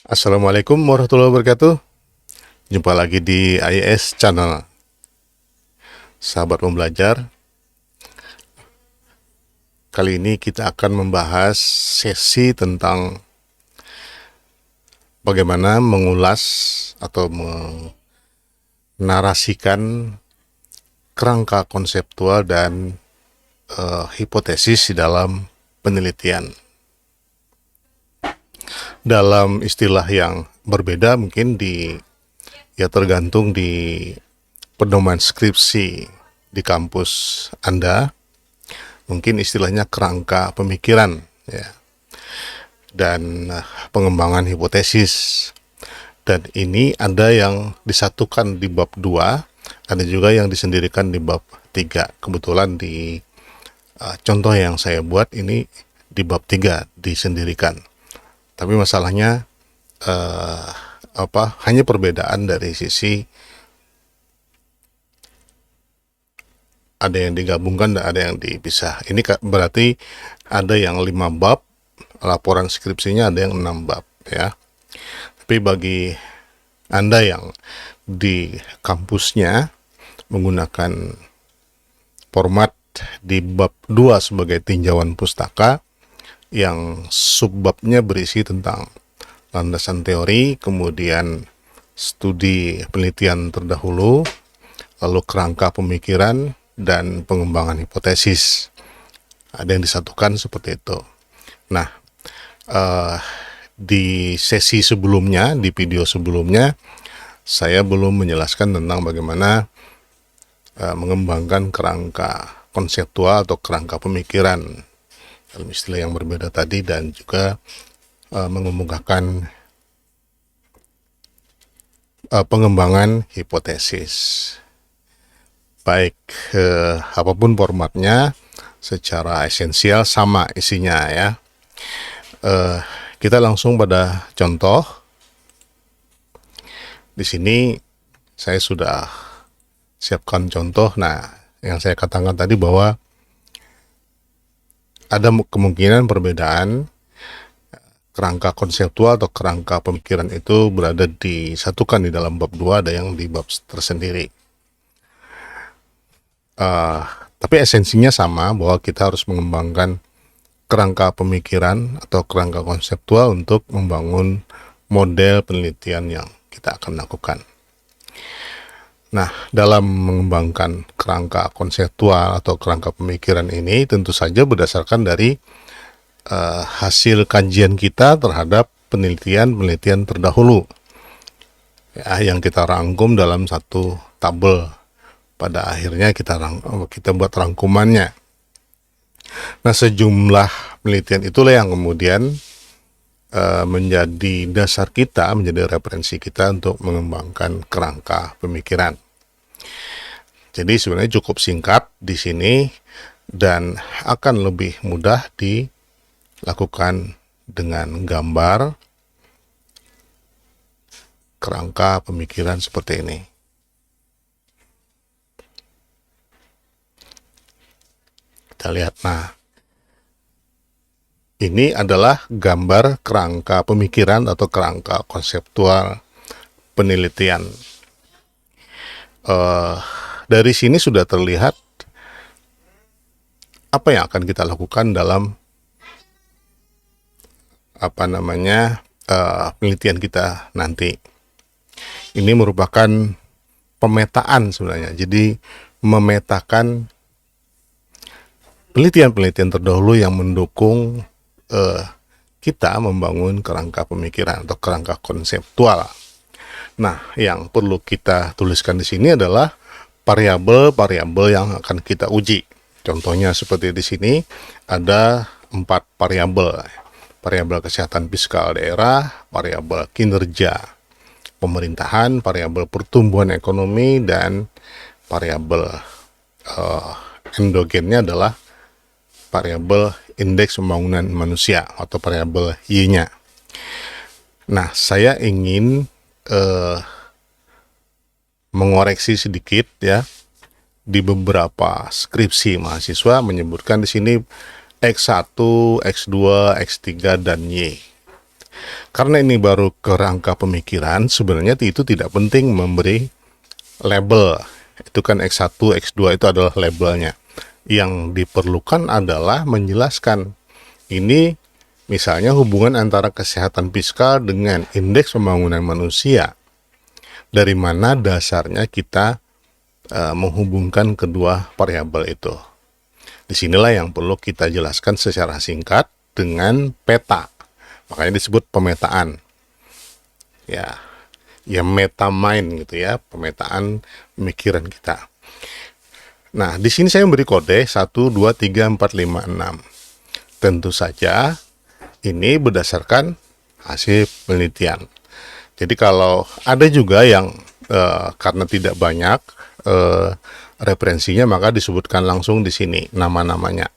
Assalamualaikum warahmatullahi wabarakatuh. Jumpa lagi di IES Channel. Sahabat pembelajar, kali ini kita akan membahas sesi tentang bagaimana mengulas atau menarasikan kerangka konseptual dan hipotesis di dalam penelitian. Dalam istilah yang berbeda mungkin tergantung di pedoman skripsi di kampus Anda, mungkin istilahnya kerangka pemikiran ya, dan pengembangan hipotesis. Dan ini ada yang disatukan di bab 2, ada juga yang disendirikan di bab 3. Kebetulan di contoh yang saya buat ini di bab 3 disendirikan. Tapi masalahnya hanya perbedaan dari sisi ada yang digabungkan dan ada yang dipisah. Ini berarti ada yang 5 bab, laporan skripsinya ada yang 6 bab ya. Tapi bagi Anda yang di kampusnya menggunakan format di bab 2 sebagai tinjauan pustaka, yang subbabnya berisi tentang landasan teori, kemudian studi penelitian terdahulu, lalu kerangka pemikiran, dan pengembangan hipotesis. Ada yang disatukan seperti itu. Nah, di sesi sebelumnya, di video sebelumnya, saya belum menjelaskan tentang bagaimana mengembangkan kerangka konseptual atau kerangka pemikiran dalam istilah yang berbeda tadi, dan juga mengemukakan pengembangan hipotesis. Baik, apapun formatnya, secara esensial sama isinya ya. Kita langsung pada contoh. Di sini saya sudah siapkan contoh. Nah, yang saya katakan tadi bahwa ada kemungkinan perbedaan kerangka konseptual atau kerangka pemikiran itu berada disatukan di dalam bab 2, ada yang di bab tersendiri. Tapi esensinya sama, bahwa kita harus mengembangkan kerangka pemikiran atau kerangka konseptual untuk membangun model penelitian yang kita akan lakukan. Nah, dalam mengembangkan kerangka konseptual atau kerangka pemikiran ini tentu saja berdasarkan dari hasil kajian kita terhadap penelitian terdahulu ya, yang kita rangkum dalam satu tabel. Pada akhirnya kita buat rangkumannya. Nah, sejumlah penelitian itulah yang kemudian menjadi dasar kita, menjadi referensi kita untuk mengembangkan kerangka pemikiran. Jadi sebenarnya cukup singkat di sini dan akan lebih mudah dilakukan dengan gambar kerangka pemikiran seperti ini. Kita lihat, nah, ini adalah gambar kerangka pemikiran atau kerangka konseptual penelitian. Dari sini sudah terlihat apa yang akan kita lakukan dalam penelitian kita nanti. Ini merupakan pemetaan sebenarnya. Jadi memetakan penelitian terdahulu yang mendukung kita membangun kerangka pemikiran atau kerangka konseptual. Nah, yang perlu kita tuliskan di sini adalah variabel-variabel yang akan kita uji. Contohnya seperti di sini ada 4 variabel. Variabel kesehatan fiskal daerah, variabel kinerja pemerintahan, variabel pertumbuhan ekonomi, dan variabel endogennya adalah variabel indeks pembangunan manusia atau variabel Y-nya. Nah, saya ingin mengoreksi sedikit ya. Di beberapa skripsi mahasiswa menyebutkan di sini X1, X2, X3, dan Y. Karena ini baru kerangka pemikiran, sebenarnya itu tidak penting memberi label. Itu kan X1, X2 itu adalah labelnya. Yang diperlukan adalah menjelaskan ini misalnya hubungan antara kesehatan fiskal dengan indeks pembangunan manusia. Dari mana dasarnya kita menghubungkan kedua variabel itu. Disinilah yang perlu kita jelaskan secara singkat dengan peta. Makanya disebut pemetaan. Ya meta mind gitu ya, pemetaan pemikiran kita. Nah, di sini saya memberi kode 1, 2, 3, 4, 5, 6. Tentu saja ini berdasarkan hasil penelitian. Jadi kalau ada juga yang karena tidak banyak referensinya, maka disebutkan langsung di sini nama-namanya.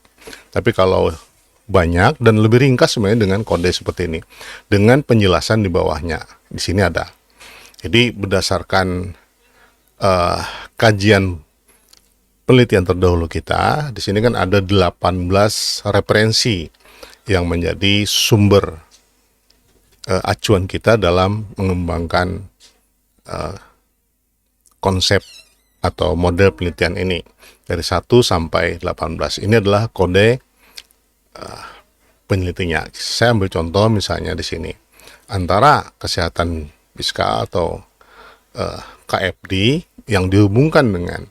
Tapi kalau banyak dan lebih ringkas sebenarnya dengan kode seperti ini, dengan penjelasan di bawahnya. Di sini ada. Jadi berdasarkan kajian penelitian terdahulu kita, di sini kan ada 18 referensi yang menjadi sumber acuan kita dalam mengembangkan konsep atau model penelitian ini dari 1 sampai 18. Ini adalah kode penelitinya. Saya ambil contoh misalnya di sini antara kesehatan fiskal atau KFD yang dihubungkan dengan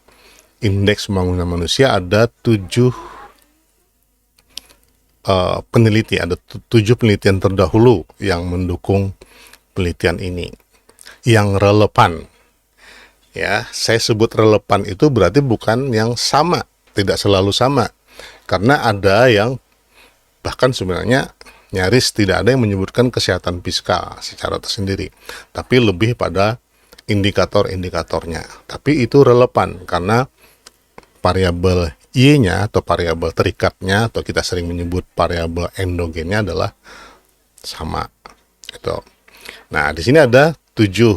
indeks pembangunan manusia ada 7 peneliti, ada 7 penelitian terdahulu yang mendukung penelitian ini yang relevan. Ya, saya sebut relevan itu berarti bukan yang sama, tidak selalu sama. Karena ada yang bahkan sebenarnya nyaris tidak ada yang menyebutkan kesehatan fiskal secara tersendiri, tapi lebih pada indikator-indikatornya. Tapi itu relevan karena variabel Y-nya atau variabel terikatnya, atau kita sering menyebut variabel endogennya adalah sama. Gitu. Nah, di sini ada 7.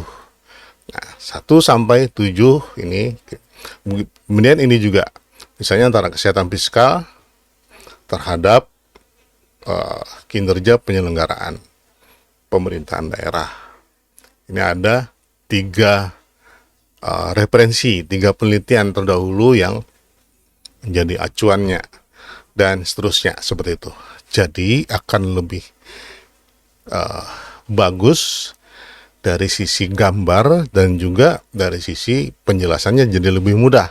Nah, 1 sampai 7 ini. Kemudian ini juga, misalnya antara kesehatan fiskal terhadap kinerja penyelenggaraan pemerintahan daerah. Ini ada 3 referensi, 3 penelitian terdahulu yang menjadi acuannya, dan seterusnya seperti itu. Jadi akan lebih bagus dari sisi gambar dan juga dari sisi penjelasannya, jadi lebih mudah.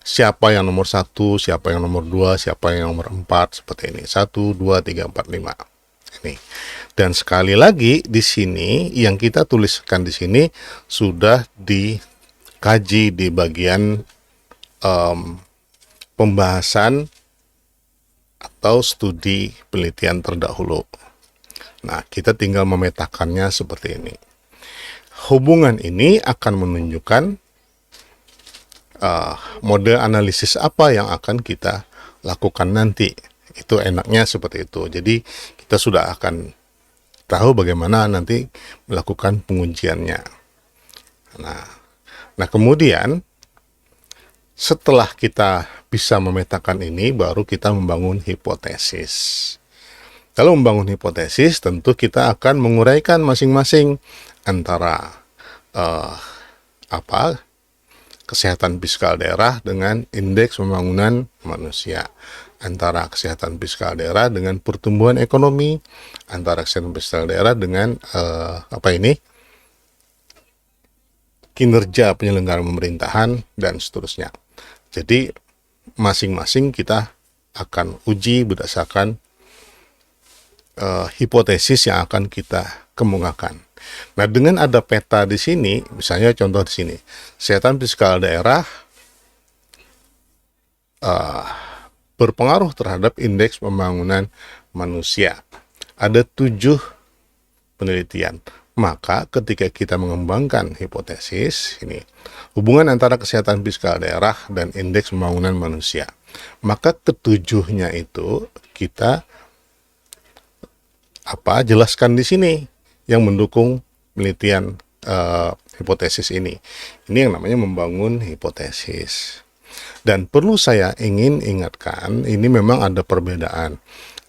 Siapa yang nomor 1, siapa yang nomor 2, siapa yang nomor 4, seperti ini. 1, 2, 3, 4, 5. Ini. Dan sekali lagi di sini yang kita tuliskan di sini sudah dikaji di bagian pembahasan atau studi penelitian terdahulu. Nah, kita tinggal memetakannya seperti ini. Hubungan ini akan menunjukkan model analisis apa yang akan kita lakukan nanti. Itu enaknya seperti itu. Jadi kita sudah akan tahu bagaimana nanti melakukan pengujiannya. Nah kemudian setelah kita bisa memetakan ini, baru kita membangun hipotesis. Kalau membangun hipotesis, tentu kita akan menguraikan masing-masing antara kesehatan fiskal daerah dengan indeks pembangunan manusia, antara kesehatan fiskal daerah dengan pertumbuhan ekonomi, antara kesehatan fiskal daerah dengan kinerja penyelenggaraan pemerintahan, dan seterusnya. Jadi masing-masing kita akan uji berdasarkan hipotesis yang akan kita kemukakan. Nah, dengan ada peta di sini, misalnya contoh di sini, kesehatan fiskal daerah berpengaruh terhadap indeks pembangunan manusia. Ada 7 penelitian. Maka ketika kita mengembangkan hipotesis ini, hubungan antara kesehatan fiskal daerah dan indeks pembangunan manusia, maka ketujuhnya itu kita jelaskan di sini yang mendukung penelitian hipotesis ini. Ini yang namanya membangun hipotesis. Dan perlu saya ingin ingatkan, ini memang ada perbedaan.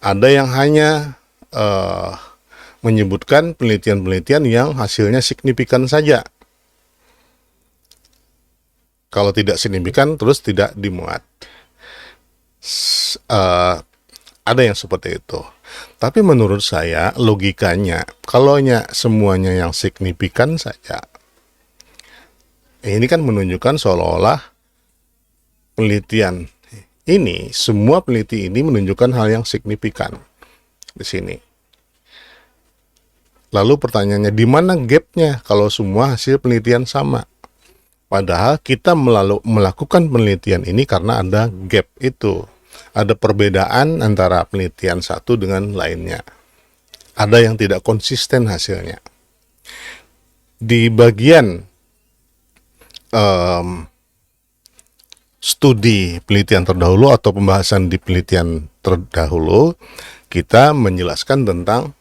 Ada yang hanya menyebutkan penelitian-penelitian yang hasilnya signifikan saja. Kalau tidak signifikan, terus tidak dimuat. Ada yang seperti itu. Tapi menurut saya, logikanya, kalau semuanya yang signifikan saja, ini kan menunjukkan seolah-olah penelitian ini, semua peneliti ini menunjukkan hal yang signifikan di sini. Lalu pertanyaannya, di mana gapnya kalau semua hasil penelitian sama? Padahal kita melakukan penelitian ini karena ada gap itu. Ada perbedaan antara penelitian satu dengan lainnya. Ada yang tidak konsisten hasilnya. Di bagian studi penelitian terdahulu atau pembahasan di penelitian terdahulu, kita menjelaskan tentang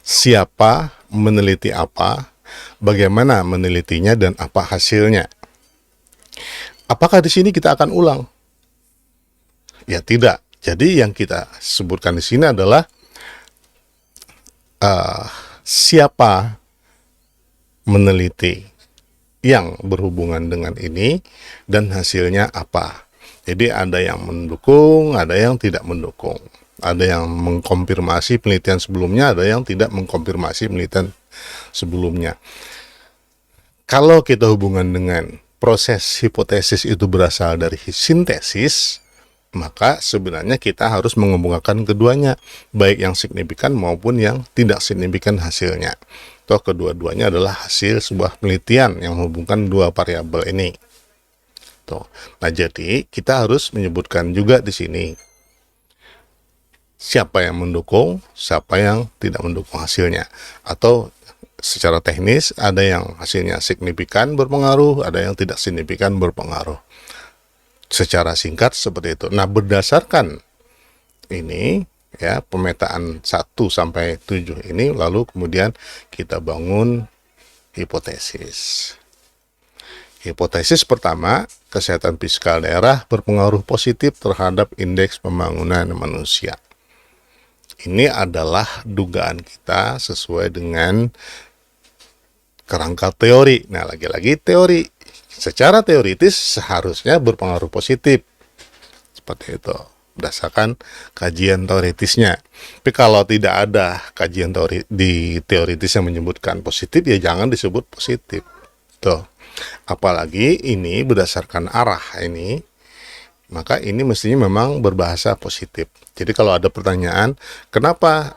siapa meneliti apa, bagaimana menelitinya, dan apa hasilnya. Apakah di sini kita akan ulang? Ya tidak. Jadi yang kita sebutkan di sini adalah siapa meneliti yang berhubungan dengan ini dan hasilnya apa. Jadi ada yang mendukung, ada yang tidak mendukung. Ada yang mengkonfirmasi penelitian sebelumnya, ada yang tidak mengkonfirmasi penelitian sebelumnya. Kalau kita hubungan dengan proses hipotesis itu berasal dari sintesis, maka sebenarnya kita harus menghubungkan keduanya, baik yang signifikan maupun yang tidak signifikan hasilnya. Toh kedua-duanya adalah hasil sebuah penelitian yang menghubungkan dua variabel ini. Tuh. Nah, jadi kita harus menyebutkan juga di sini siapa yang mendukung, siapa yang tidak mendukung hasilnya. Atau secara teknis ada yang hasilnya signifikan berpengaruh, ada yang tidak signifikan berpengaruh. Secara singkat seperti itu. Nah, berdasarkan ini ya, pemetaan 1 sampai 7 ini, lalu kemudian kita bangun hipotesis. Hipotesis pertama, kesehatan fiskal daerah berpengaruh positif terhadap indeks pembangunan manusia. Ini adalah dugaan kita sesuai dengan kerangka teori. Nah, lagi-lagi teori. Secara teoritis seharusnya berpengaruh positif. Seperti itu, berdasarkan kajian teoritisnya. Tapi kalau tidak ada kajian teoritis yang menyebutkan positif, ya jangan disebut positif. Tuh. Apalagi ini berdasarkan arah ini, maka ini mestinya memang berbahasa positif. Jadi kalau ada pertanyaan, kenapa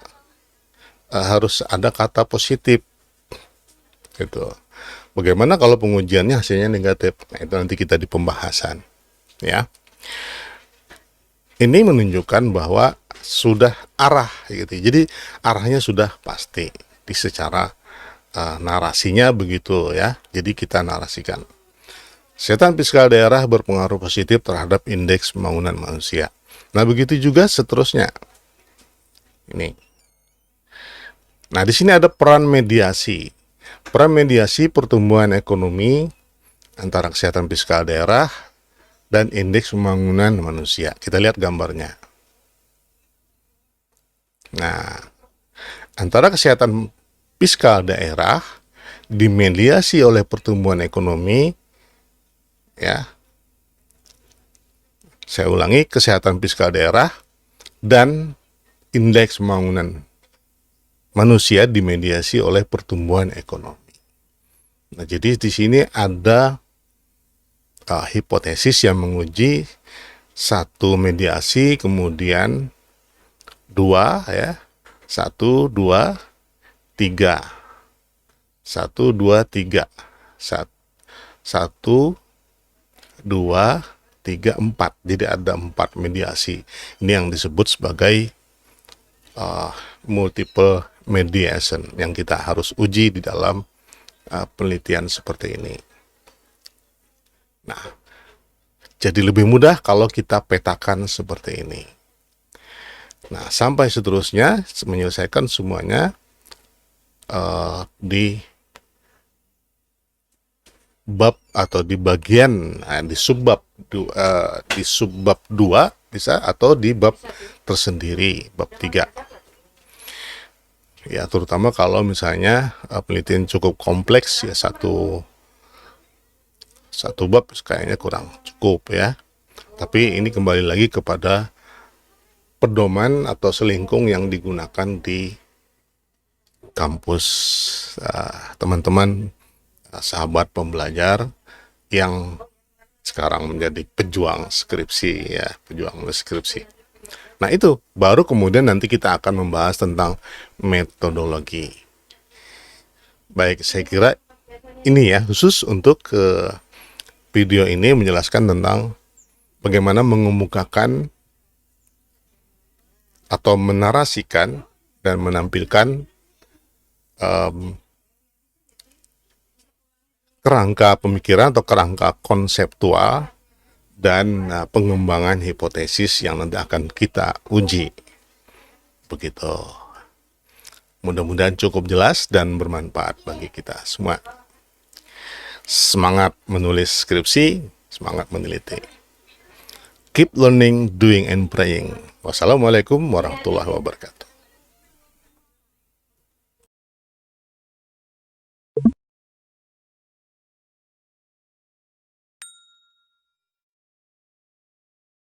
harus ada kata positif? Gitu. Bagaimana kalau pengujiannya hasilnya negatif? Nah, itu nanti kita di pembahasan. Ya. Ini menunjukkan bahwa sudah arah gitu. Jadi arahnya sudah pasti di secara narasinya begitu ya. Jadi kita narasikan. Kesehatan fiskal daerah berpengaruh positif terhadap indeks pembangunan manusia. Nah, begitu juga seterusnya. Ini. Nah, di sini ada peran mediasi. Peran mediasi pertumbuhan ekonomi antara kesehatan fiskal daerah dan indeks pembangunan manusia. Kita lihat gambarnya. Nah, antara kesehatan fiskal daerah dimediasi oleh pertumbuhan ekonomi, ya. Saya ulangi, kesehatan fiskal daerah dan indeks pembangunan manusia dimediasi oleh pertumbuhan ekonomi. Nah, jadi di sini ada hipotesis yang menguji satu mediasi, kemudian dua ya, 1, 2, 3, 1, 2, 3, 1, 2, 3, 4. Jadi ada 4 mediasi. Ini yang disebut sebagai multiple mediation yang kita harus uji di dalam penelitian seperti ini. Nah, jadi lebih mudah kalau kita petakan seperti ini. Nah, sampai seterusnya menyelesaikan semuanya di bab atau di bagian di subbab 2 bisa, atau di bab tersendiri, bab 3. Ya, terutama kalau misalnya penelitian cukup kompleks ya, satu bab kayaknya kurang cukup ya. Tapi ini kembali lagi kepada pedoman atau selingkung yang digunakan di kampus, teman-teman, sahabat pembelajar yang sekarang menjadi pejuang skripsi ya, pejuang skripsi. Nah, itu baru kemudian nanti kita akan membahas tentang metodologi. Baik, saya kira ini ya khusus untuk video ini menjelaskan tentang bagaimana mengemukakan atau menarasikan dan menampilkan kerangka pemikiran atau kerangka konseptual dan pengembangan hipotesis yang nanti akan kita uji. Begitu. Mudah-mudahan cukup jelas dan bermanfaat bagi kita semua. Semangat menulis skripsi, semangat meneliti. Keep learning, doing, and praying. Wassalamualaikum warahmatullahi wabarakatuh.